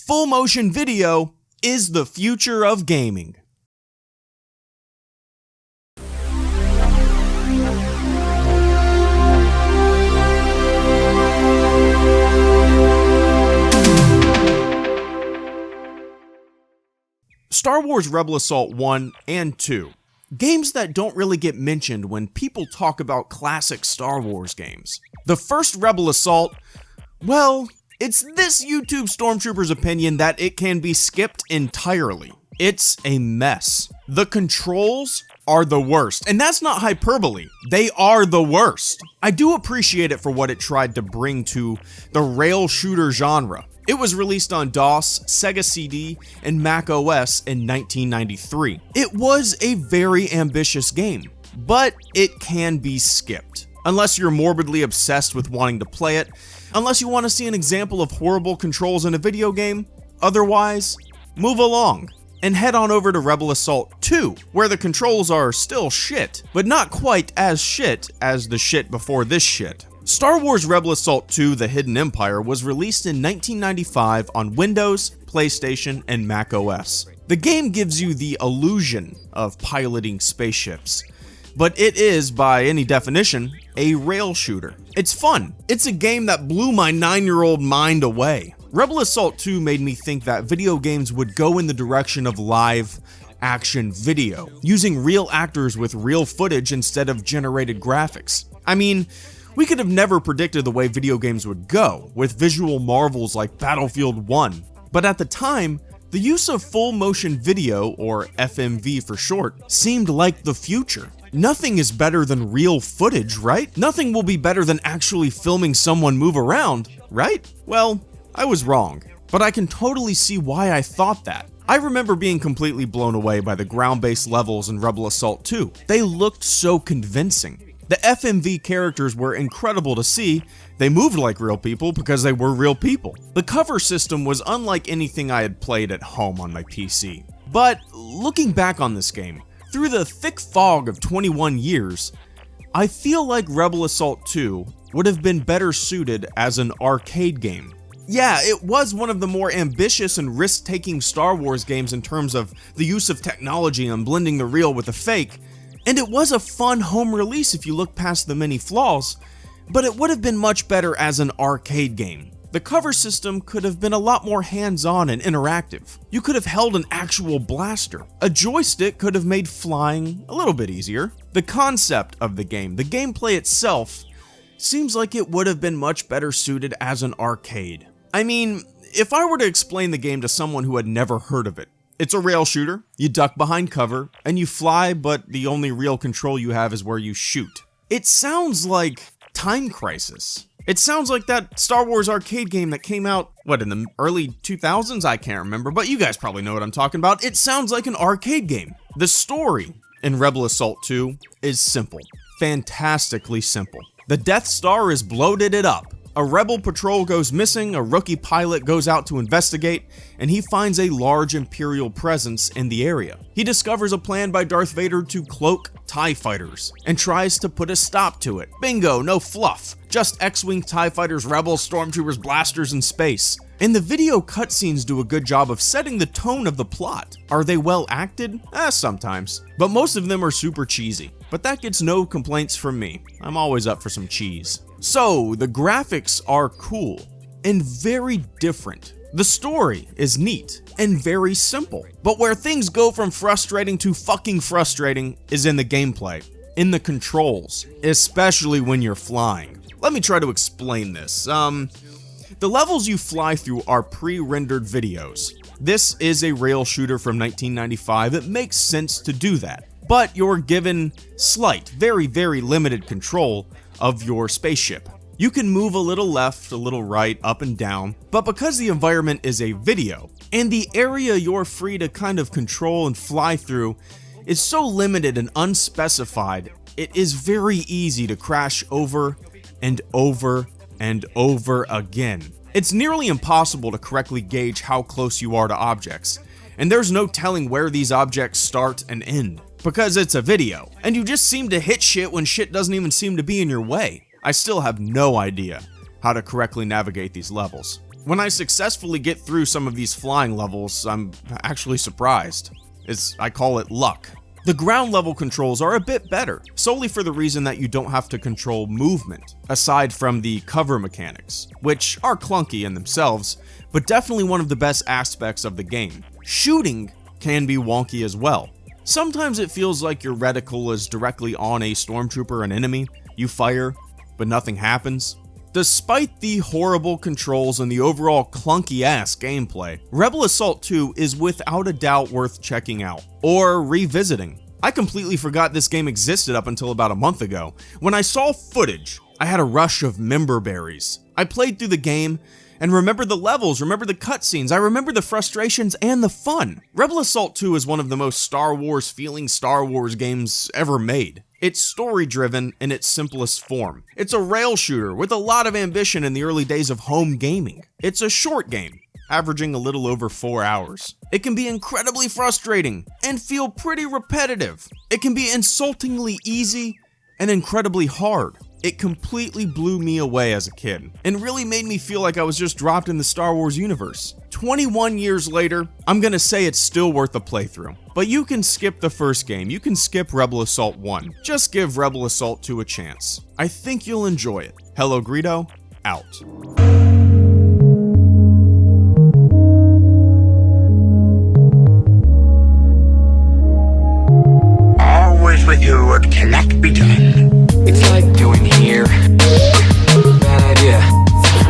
Full motion video is the future of gaming. Star Wars Rebel Assault 1 and 2. Games that don't really get mentioned when people talk about classic Star Wars games. The first Rebel Assault, well, it's this YouTube Stormtrooper's opinion that it can be skipped entirely. It's a mess. The controls are the worst, and that's not hyperbole. They are the worst. I do appreciate it for what it tried to bring to the rail shooter genre. It was released on DOS, Sega CD, and Mac OS in 1993. It was a very ambitious game, but it can be skipped. Unless you're morbidly obsessed with wanting to play it, unless you want to see an example of horrible controls in a video game, otherwise, move along and head on over to Rebel Assault 2, where the controls are still shit, but not quite as shit as the shit before this shit. Star Wars Rebel Assault 2: The Hidden Empire was released in 1995 on Windows, PlayStation, and Mac OS. The game gives you the illusion of piloting spaceships, but it is, by any definition, a rail shooter. It's fun. It's a game that blew my 9-year-old mind away. Rebel Assault 2 made me think that video games would go in the direction of live action video, using real actors with real footage instead of generated graphics. I mean, we could have never predicted the way video games would go, with visual marvels like Battlefield 1. But at the time, the use of full motion video, or FMV for short, seemed like the future. Nothing is better than real footage, right? Nothing will be better than actually filming someone move around, right? Well, I was wrong, but I can totally see why I thought that. I remember being completely blown away by the ground-based levels in Rebel Assault 2. They looked so convincing. The FMV characters were incredible to see. They moved like real people because they were real people. The cover system was unlike anything I had played at home on my PC. But looking back on this game, through the thick fog of 21 years, I feel like Rebel Assault 2 would have been better suited as an arcade game. Yeah, it was one of the more ambitious and risk-taking Star Wars games in terms of the use of technology and blending the real with the fake, and it was a fun home release if you look past the many flaws, but it would have been much better as an arcade game. The cover system could have been a lot more hands-on and interactive. You could have held an actual blaster. A joystick could have made flying a little bit easier. The concept of the game, the gameplay itself, seems like it would have been much better suited as an arcade. I mean, if I were to explain the game to someone who had never heard of it, it's a rail shooter, you duck behind cover, and you fly, but the only real control you have is where you shoot. It sounds like Time Crisis. It sounds like that Star Wars arcade game that came out, in the early 2000s? I can't remember, but you guys probably know what I'm talking about. It sounds like an arcade game. The story in Rebel Assault 2 is simple. Fantastically simple. The Death Star is bloated it up. A rebel patrol goes missing, a rookie pilot goes out to investigate, and he finds a large Imperial presence in the area. He discovers a plan by Darth Vader to cloak TIE fighters, and tries to put a stop to it. Bingo, no fluff. Just X-Wing TIE fighters, rebels, stormtroopers, blasters in space. And the video cutscenes do a good job of setting the tone of the plot. Are they well acted? Sometimes. But most of them are super cheesy. But that gets no complaints from me. I'm always up for some cheese. So, the graphics are cool and very different. The story is neat and very simple. But where things go from frustrating to fucking frustrating is in the gameplay, in the controls, especially when you're flying. Let me try to explain this. The levels you fly through are pre-rendered videos. This is a rail shooter from 1995. It makes sense to do that. But you're given slight, very, very limited control of your spaceship. You can move a little left, a little right, up and down, but because the environment is a video, and the area you're free to kind of control and fly through is so limited and unspecified, it is very easy to crash over and over and over again. It's nearly impossible to correctly gauge how close you are to objects, and there's no telling where these objects start and end, because it's a video, and you just seem to hit shit when shit doesn't even seem to be in your way. I still have no idea how to correctly navigate these levels. When I successfully get through some of these flying levels, I'm actually surprised. I call it luck. The ground level controls are a bit better, solely for the reason that you don't have to control movement, aside from the cover mechanics, which are clunky in themselves, but definitely one of the best aspects of the game. Shooting can be wonky as well. Sometimes it feels like your reticle is directly on a stormtrooper or an enemy, you fire, but nothing happens. Despite the horrible controls and the overall clunky-ass gameplay, Rebel Assault 2 is without a doubt worth checking out, or revisiting. I completely forgot this game existed up until about a month ago. When I saw footage, I had a rush of member berries. I played through the game, and remember the levels, remember the cutscenes, I remember the frustrations and the fun. Rebel Assault 2 is one of the most Star Wars feeling Star Wars games ever made. It's story-driven in its simplest form. It's a rail shooter with a lot of ambition in the early days of home gaming. It's a short game, averaging a little over 4 hours. It can be incredibly frustrating and feel pretty repetitive. It can be insultingly easy and incredibly hard. It completely blew me away as a kid and really made me feel like I was just dropped in the Star Wars universe. 21 years later, I'm gonna say it's still worth a playthrough. But you can skip the first game, you can skip Rebel Assault 1. Just give Rebel Assault 2 a chance. I think you'll enjoy it. Hello Greedo, out.